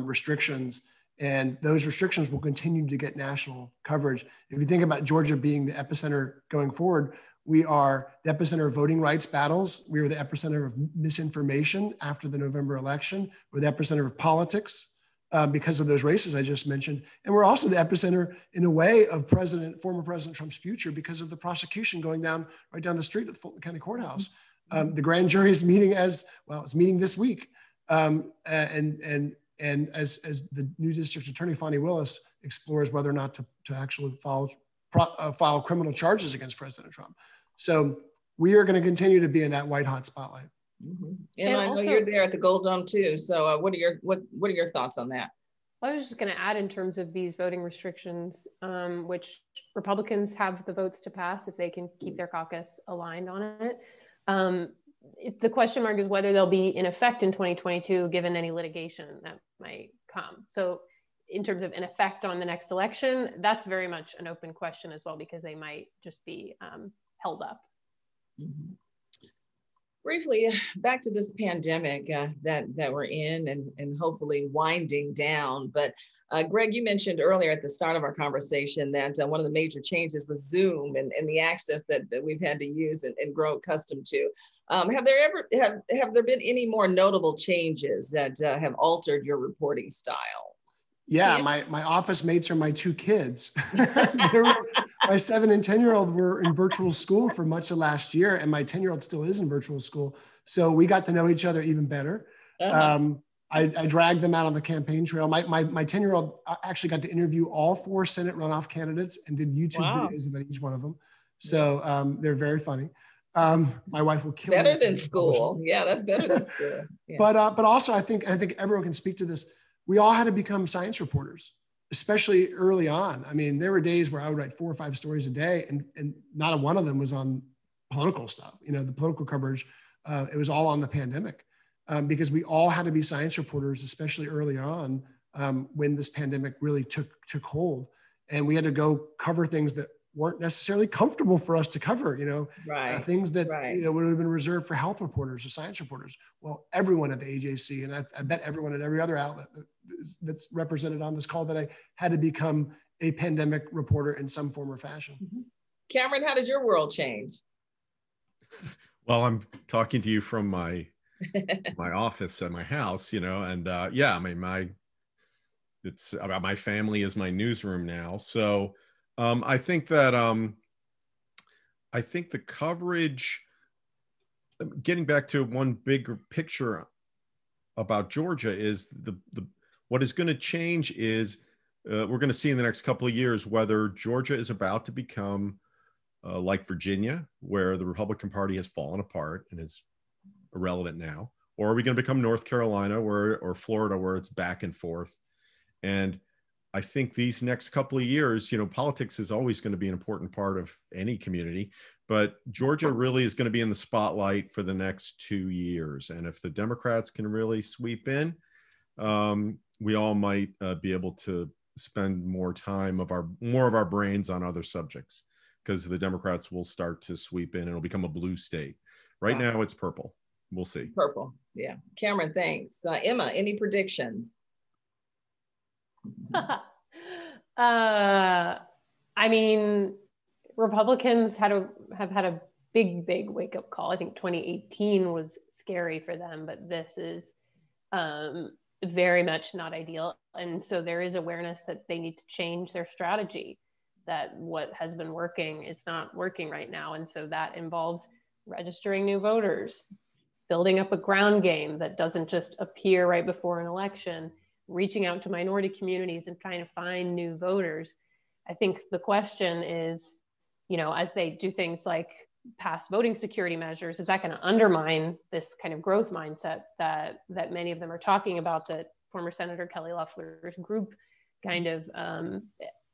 restrictions. And those restrictions will continue to get national coverage. If you think about Georgia being the epicenter going forward, we are the epicenter of voting rights battles. We are the epicenter of misinformation after the November election. We're the epicenter of politics because of those races I just mentioned. And we're also the epicenter, in a way, of former President Trump's future because of the prosecution going right down the street at the Fulton County Courthouse. The grand jury is meeting it's meeting this week. And as the new district attorney, Fani Willis, explores whether or not to actually file criminal charges against President Trump. So we are going to continue to be in that white hot spotlight. Mm-hmm. And I know you're there at the Gold Dome too. So what are your thoughts on that? I was just going to add, in terms of these voting restrictions, which Republicans have the votes to pass if they can keep their caucus aligned on it. The question mark is whether they'll be in effect in 2022, given any litigation that might come. So in terms of an effect on the next election, that's very much an open question as well, because they might just be held up. Mm-hmm. Briefly, back to this pandemic that we're in and hopefully winding down. But Greg, you mentioned earlier at the start of our conversation that one of the major changes was Zoom and the access that we've had to use and grow accustomed to. Have there been any more notable changes that have altered your reporting style? Yeah, my office mates are my 2 kids. My 7 and 10-year-old were in virtual school for much of last year, and my 10-year-old still is in virtual school. So we got to know each other even better. Uh-huh. I dragged them out on the campaign trail. My 10-year-old actually got to interview all 4 Senate runoff candidates and did YouTube videos about each one of them. So they're very funny. My wife will kill better than school. Yeah, that's better than school. Yeah. But also I think everyone can speak to this. We all had to become science reporters, especially early on. I mean, there were days where I would write 4 or 5 stories a day, and not a one of them was on political stuff. You know, the political coverage, it was all on the pandemic, because we all had to be science reporters, especially early on when this pandemic really took hold, and we had to go cover things that weren't necessarily comfortable for us to cover, things that would have been reserved for health reporters or science reporters. Well, everyone at the AJC, and I bet everyone at every other outlet that's represented on this call today, had to become a pandemic reporter in some form or fashion. Mm-hmm. Cameron, how did your world change? Well, I'm talking to you from my office at my house, and I mean, my family is my newsroom now. So I think that the coverage, getting back to one bigger picture about Georgia, is what is going to change is we're going to see in the next couple of years whether Georgia is about to become like Virginia, where the Republican Party has fallen apart and is irrelevant now? Or are we going to become North Carolina or Florida, where it's back and forth? And I think these next couple of years, politics is always going to be an important part of any community, but Georgia really is going to be in the spotlight for the next 2 years. And if the Democrats can really sweep in, we all might be able to spend more of our brains on other subjects, because the Democrats will start to sweep in and it'll become a blue state. Right now it's purple. We'll see. Purple. Yeah. Cameron, thanks. Emma, any predictions? I mean, Republicans have had a big wake up call. I think 2018 was scary for them, but this is very much not ideal. And so there is awareness that they need to change their strategy, that what has been working is not working right now. And so that involves registering new voters, building up a ground game that doesn't just appear right before an election, reaching out to minority communities and trying to find new voters. I think the question is, as they do things like pass voting security measures, is that going to undermine this kind of growth mindset that many of them are talking about, that former Senator Kelly Loeffler's group kind of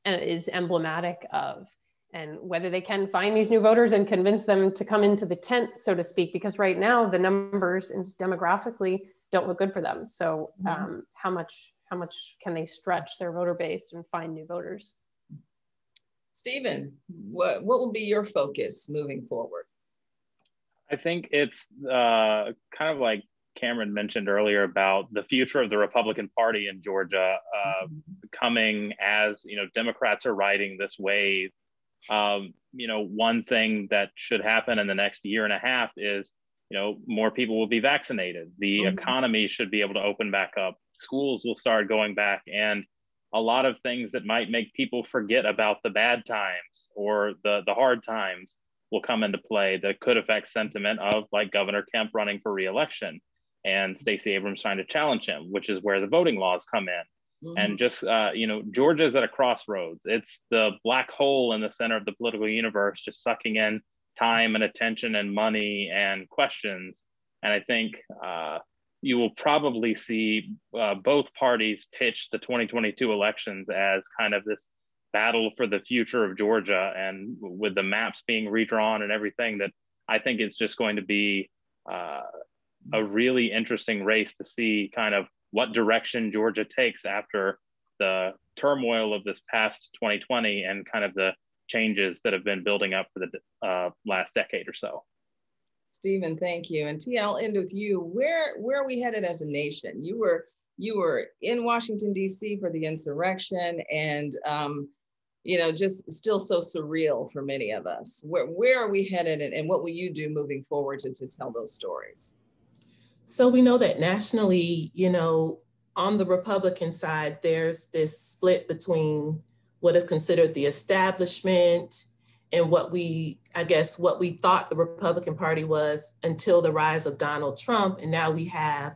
is emblematic of? And whether they can find these new voters and convince them to come into the tent, so to speak, because right now the numbers and demographically don't look good for them. So how much can they stretch their voter base and find new voters? Stephen, what will be your focus moving forward? I think it's kind of like Cameron mentioned earlier about the future of the Republican Party in Georgia coming as, Democrats are riding this wave. One thing that should happen in the next year and a half is, more people will be vaccinated. The economy should be able to open back up. Schools will start going back, and a lot of things that might make people forget about the bad times or the hard times will come into play that could affect sentiment of, like, Governor Kemp running for re-election and Stacey Abrams trying to challenge him, which is where the voting laws come in. And just, Georgia's at a crossroads. It's the black hole in the center of the political universe, just sucking in time and attention and money and questions. And I think you will probably see both parties pitch the 2022 elections as kind of this battle for the future of Georgia, and with the maps being redrawn and everything, that I think it's just going to be a really interesting race to see kind of what direction Georgia takes after the turmoil of this past 2020 and kind of the changes that have been building up for the last decade or so. Stephen, thank you. And Tia, I'll end with you. Where are we headed as a nation? You were in Washington, D.C. for the insurrection, and just still so surreal for many of us. Where are we headed, and what will you do moving forward to tell those stories? So we know that nationally, on the Republican side, there's this split between what is considered the establishment and what we thought the Republican Party was until the rise of Donald Trump. And now we have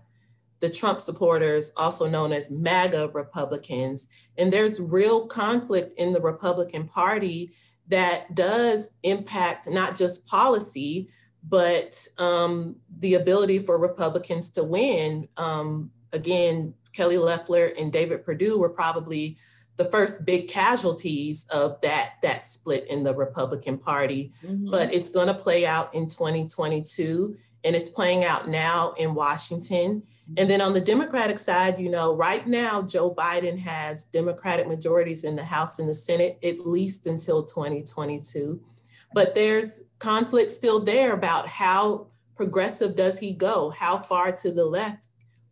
the Trump supporters, also known as MAGA Republicans. And there's real conflict in the Republican Party that does impact not just policy, but the ability for Republicans to win. Again, Kelly Loeffler and David Perdue were probably the first big casualties of that split in the Republican Party. But it's going to play out in 2022, and it's playing out now in Washington. And then on the Democratic side, right now, Joe Biden has Democratic majorities in the House and the Senate, at least until 2022. But there's conflict still there about how progressive does he go? How far to the left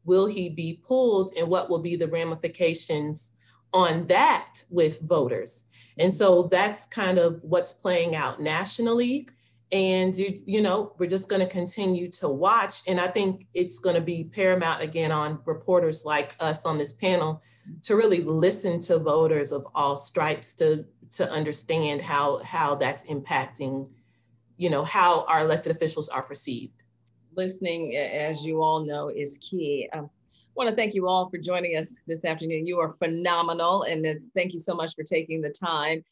will he be pulled, and what will be the ramifications on that with voters? And so that's kind of what's playing out nationally. And, we're just going to continue to watch. And I think it's going to be paramount, again, on reporters like us on this panel to really listen to voters of all stripes to understand how that's impacting, how our elected officials are perceived. Listening, as you all know, is key. I want to thank you all for joining us this afternoon. You are phenomenal, and thank you so much for taking the time.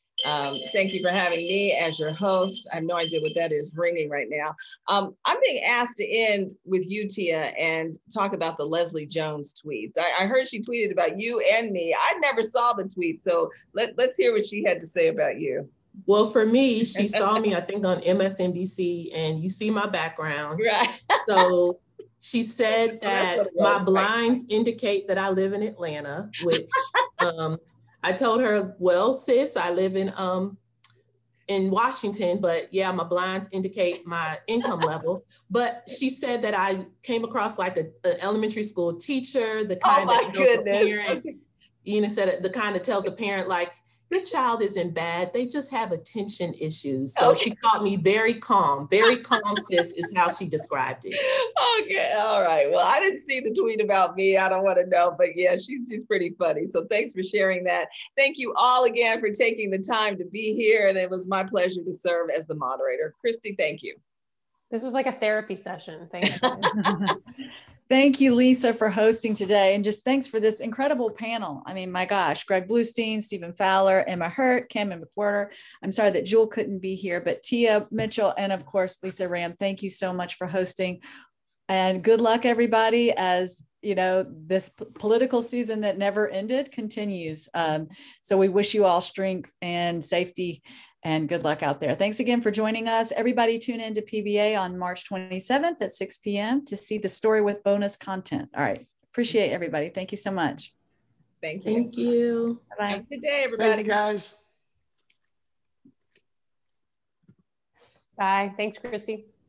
Thank you for having me as your host. I have no idea what that is ringing right now. I'm being asked to end with you, Tia, and talk about the Leslie Jones tweets. I heard she tweeted about you and me. I never saw the tweet, so let's hear what she had to say about you. Well, for me, she saw me, I think, on MSNBC, and you see my background. Right. So she said that my blinds indicate that I live in Atlanta, which I told her, well, sis, I live in Washington, but yeah, my blinds indicate my income level. But she said that I came across like an elementary school teacher, the kind that tells a parent, said the kind that tells a parent, like, your child isn't bad, they just have attention issues. So she called me very calm, sis is how she described it. Okay, all right. Well, I didn't see the tweet about me. I don't want to know, but yeah, she's pretty funny. So thanks for sharing that. Thank you all again for taking the time to be here. And it was my pleasure to serve as the moderator. Christy, thank you. This was like a therapy session. Thank you. Thank you, Lisa, for hosting today. And just thanks for this incredible panel. I mean, my gosh, Greg Bluestein, Stephen Fowler, Emma Hurt, Cameron McWhorter. I'm sorry that Jewel couldn't be here, but Tia Mitchell, and of course, Lisa Ram, thank you so much for hosting. And good luck, everybody, as this political season that never ended continues. So we wish you all strength and safety and good luck out there. Thanks again for joining us. Everybody tune in to PBA on March 27th at 6 p.m. to see the story with bonus content. All right. Appreciate everybody. Thank you so much. Thank you. Thank you. Bye-bye. Have a good day, everybody. Thank you, guys. Bye. Thanks, Christy.